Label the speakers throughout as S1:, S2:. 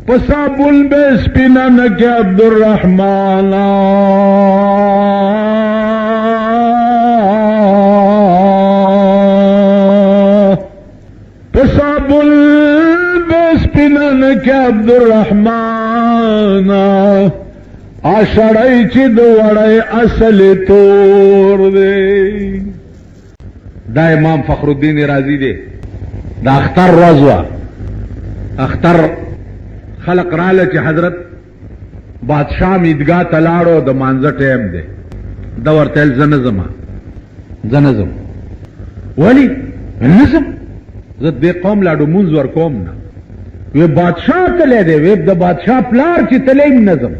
S1: پسابل بے سپینا نکی عبدالرحمن پسابل بے سپینا نکی عبدالرحمن آشڑائی چی دوڑائی اصل تور دے. دا امام فخر الدین رازی دے. دا اختر روزوا اختر خلق راله چې حضرت بادشاہ عیدگاہ تلاړو د مانځه ټیم دی دا ورته زنظم ولی نظم زه دې قوم لاړو مونږ ور کوم نه وی بادشاہ تلې دی وی د بادشاہ پلار چې تلې نظم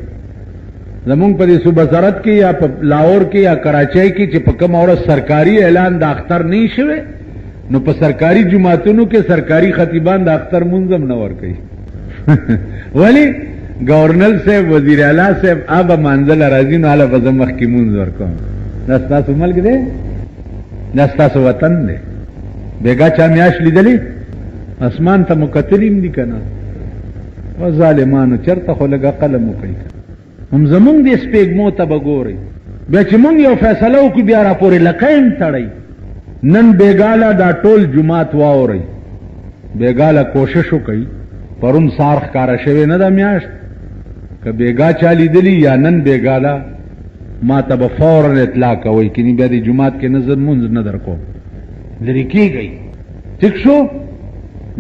S1: زمونږ په دې صوبه سرحد کې یا په لاهور کې یا کراچۍ کې چې په کوم اورس سرکاري اعلان د اختر نه شوه نو په سرکاري جماعتونو کې سرکاري خطیبان د اختر منظم نه ور کوي ولی گورنر صاحب وزیر اعلی صاحب اب منزل راځي نو اعلی بزم مخ کی مونږ ورکوم دا تاسو ملک دی دا تاسو وطن دی بیگا چا میاش لیدلی اسمان ته مکتلیم دي کنه و ظالمانو چرته خو لګه قلم وکړي هم زمونږ دې سپېګمو ته بګوري بیا چې مونږ یو فیصله وکړو بیا را پورې لقیم تړئ نن بیگاله دا ټول جماعت واوري بیگاله کوشش وکړي پرون سار ښکارا شوی نه دا میاشت که بیگا چا لیدلی یا نن بیگاله ما ته به فوراً اطلاع کوئ کني بیا د جماعت کې نظر مونځ نه در کوم لرې کېږئ ټیک شو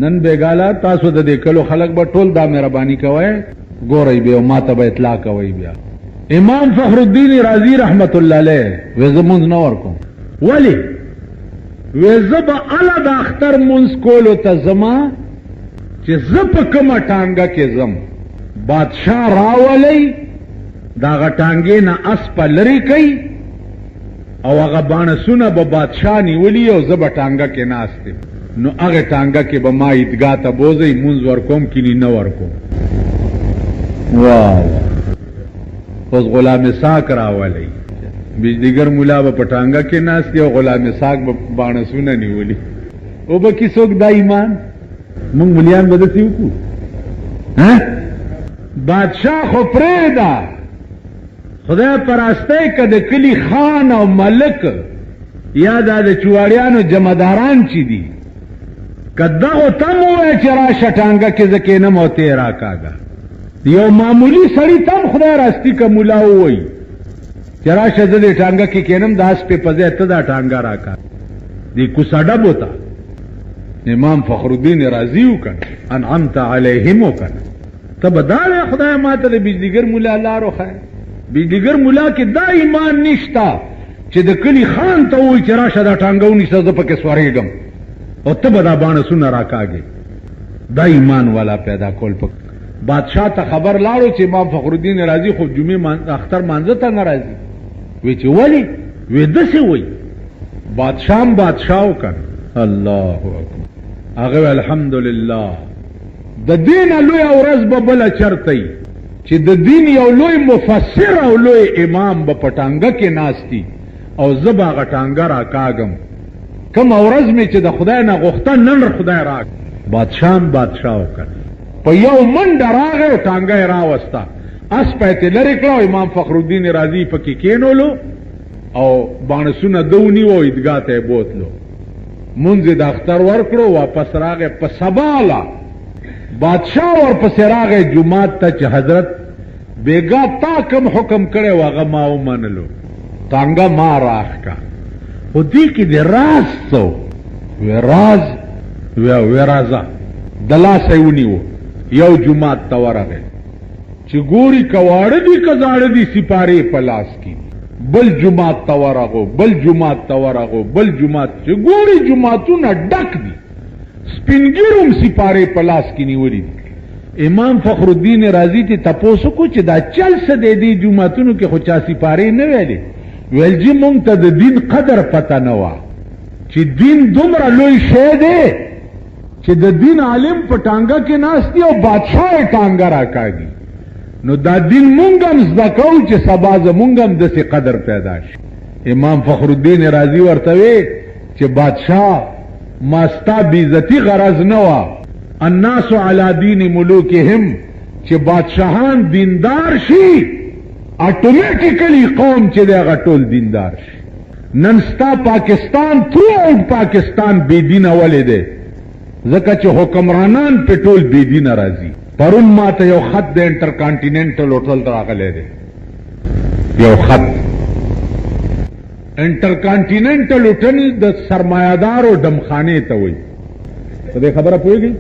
S1: نن بیگاله تاسو د دې کلو خلک به ټول دا مهرباني کوئ ګورئ بیا ما ته به اطلاع کوئ بیا امام فخر الدین رازی رحمت الله علیه وی زه مونځ نه ورکوم ولی وی زه به اله د اختر مونځ کولو ته زما چې زه په کومه ټانګه کې ځم بادشاہ راولی دا هغه ټانګې نه اسپه لرې کوي او هغه بانسونه به بادشاہ نیولي او زه به ټانګه کې ناست یم نو هغه ټانګه کې به ما عیدګاه ته بوځئ مونځ ورکوم کینی نه ورکوم واو اوس غلام ساک راولی بجدیگر مولا به په ټانګه کې ناست او غلام ساک به بانسونه نیولي او به کې څوک دا ایمان مونږ ملیان به داسې وکړو بادشاہ خو پرېږده خدای پرستی که د کلي خان او ملک یا دا د چواړیانو جمعداران چې دي که دغو ته م ووایه چې راشه ټانګه کې زه کېنم او ته یې راکاږه یو معمولي سړي ته هم خدای راستی که ملا ووایي چې راشه زه دې ټانګه کې کېنم دا سپې په ځای ته دا ټانګه راکاږه دې کوڅه ډبو ته امام فخر الدین رازی وکړه انعمت علیهم وکړه ته به دا وایې خدای ما ته د بجلیګر ملا لار وښایه بجلیګر ملا کې دا ایمان نشته چې د کلي خان ته ووایي چې راشه دا ټانګه ونیسه زه پکې سوارېږم او ته به دا بانسونه راکاږې دا ایمان والا پیدا کول پک بادشاہ ته خبر لاړو چې امام فخر الدین رازی خو جمعې اختر مانځه ته نه راځي وی چې ولې وی داسې وایي بادشاہ هم بادشاہ وکړه الله اکبر هغه الحمدلله د دین لوی ورځ به بل چرته چې د دین یو لوی مفسر او لوی امام به پټانګه کې ناشتي او زبا غټانګه راکاګم کوم ورځ می چې د خدای نه غوښته نن خدای راک بادشاہ وکړ په یو منډه راغی ټانګه راوستا اس پته لری کړو امام فخر الدین رازی پکې کېنولو او باندې دونی و عیدګاه ته بوتلو منځ د اختر ورکړو واپس راغی په سباله بادشاہ ور پس راغی جمعات ته چې حضرت بیگا تا کوم حکم کړي واغه ما ومنلو ټانګه ما راخکا خو دې کې د راز څو ورازا دلا سېونیو یو جمعات ته ورغی چې ګوري کواړه دي کزاړه دي سپاره په لاس کې بل جمعات ته ورغو بل جمعات ته ورغو بل جمعات چې ګوري جمعاتونه ډک دي سپینګیروم سپاره په لاس کې نیولې امام فخر الدین رازی ته تاسو کو چې دا چل څه دی جمعاتونو کې خو چا سپاره نه ویلې ویل چې مونږ ته د دین قدر پته نه و چې دین دومره لوی شی دی چې د دین عالم په ټانګه کې ناشتي او بادشاہ ټانګه راکاږي نو دا دین مونږ هم زده کوو چې سبا زمونږ هم داسې قدر پیدا شي امام فخر الدین رازی ورته وی چې بادشاہ ما ستا بې عزتي غرض نه وه الناس علی دین ملوکهم چې بادشاہان دیندار شي اټومیټیکلی قوم چې دی هغه ټول دیندار شي. نن ستا پاکستان تھرو آؤٹ پاکستان بے دینه ولې دی؟ ځکه چې حکمرانان په ټول بے دینه راځي. پرون ما ته یو خط د انټر کانټیننټل هوټل راغلی دی، یو خط. انټر کانټیننټل هوټل د سرمایه‌دارو ډمخانې ته وایي. په دې خبره پوهېږئ؟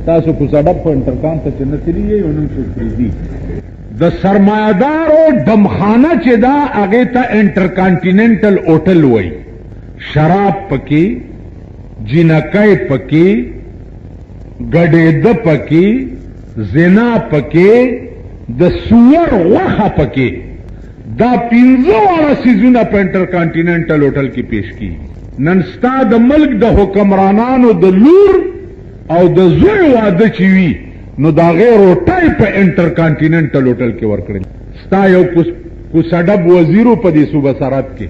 S1: تاسو کوڅه په انټر کان ته چې نه تللي یې او نن څوک پرېږدي. د سرمایه‌دارو ډمخانه چې دا هغې ته انټر کانټیننټل هوټل وایي. شراب پکې، جینکۍ پکې، ګډېده پکې، زنا پکې، د سور غوښه پکې. دا 15 واړه څیزونه په انټر کانټیننټل هوټل کې پیش کیږي. نن ستا د ملک د حکمرانانو د لور او د زوی واده چې وي نو د هغې روټۍ په انټر کانټیننټل هوټل کې ورکړل. ستا یو کوڅه ډب وزیرو په دې صوبه سرحد کې،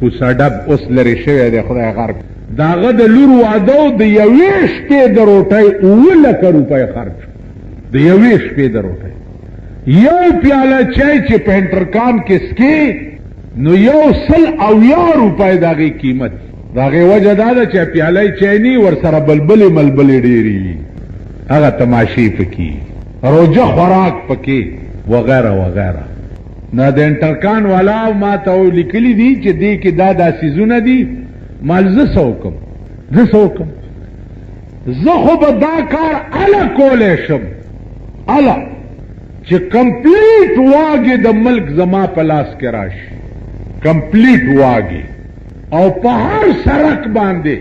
S1: کوڅه ډب اوس لرې شوی دی خدای غرب، د هغه د لور واده او د یوې شپې د روټۍ 9 لکه روپۍ خرج، د یوې شپې د روټۍ. یو پیاله چای چې په انټرکان کې سکې نو 180 روپۍ د هغې قیمت. د هغې وجه دا ده چې پیاله چای نی ورسره بلبلې ملبلې ډېرې وي، هغه تماشې پکې، روجه خوراک پکې وغیره وغیره. نه د انټرکان والا ما ته لیکلي دي چې دې کې دا څیزونه دي. مال زه څه وکم؟ زه خو به دا کار اله کولی شم، اله چې کمپلیټ واګې د ملک زما په لاس کې راشي، کمپلیټ واګې، او په هر سړک باندې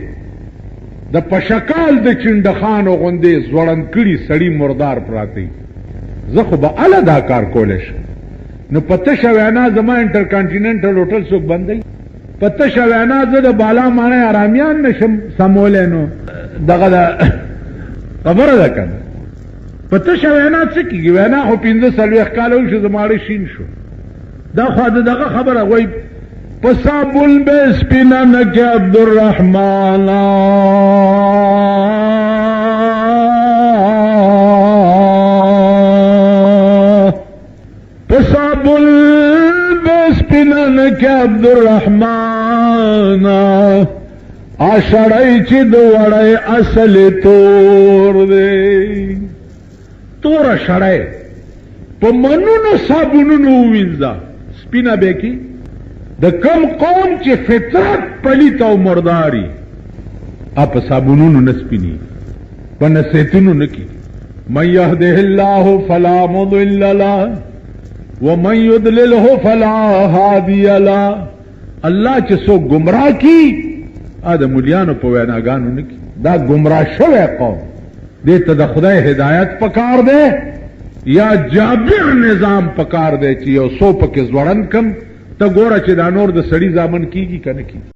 S1: د پشکال د چنډخانو غوندې زوړند کړي سړي مردار پراته. زه خو به اله دا کار کولی شم. نو په تشه وینا زما انټر کانټیننټل هوټل څوک بندوي؟ په تشه وینا زه د بالا ماڼۍ ارامیان نشم سمولی. نو دغه د خبره ده که نه؟ په تشه وینا څه کېږي؟ وینا خو 45 کاله وشو زماړه شین شو. دا خو د دغه خبره وایي په صابون به سپینه نه کې عبدالرحمانه، په صابون به سپینه نه کې عبدالرحمانه، آشړی چې د وړی اصل تور دی. توره شړی په منونو صابونونو ووینځه سپینه به کې. د کم قوم چې فطرت پلیت او مرداری په صابونونو نه سپینی، په نصیحتونو نه کی. من یهده الله فلا مضل له ومن یضلله فلا هادی له. الله چې څوک گمراه کی د مولیانو په ویناګانو نه کی. دا گمراه شوی قوم دې ته د خدای هدایت پکار دی یا جابر نظام پکار دی چې یو څو پکې زوړند کم ته ګوره چې دا نور د سړي زامن کیږي که نه کیږي.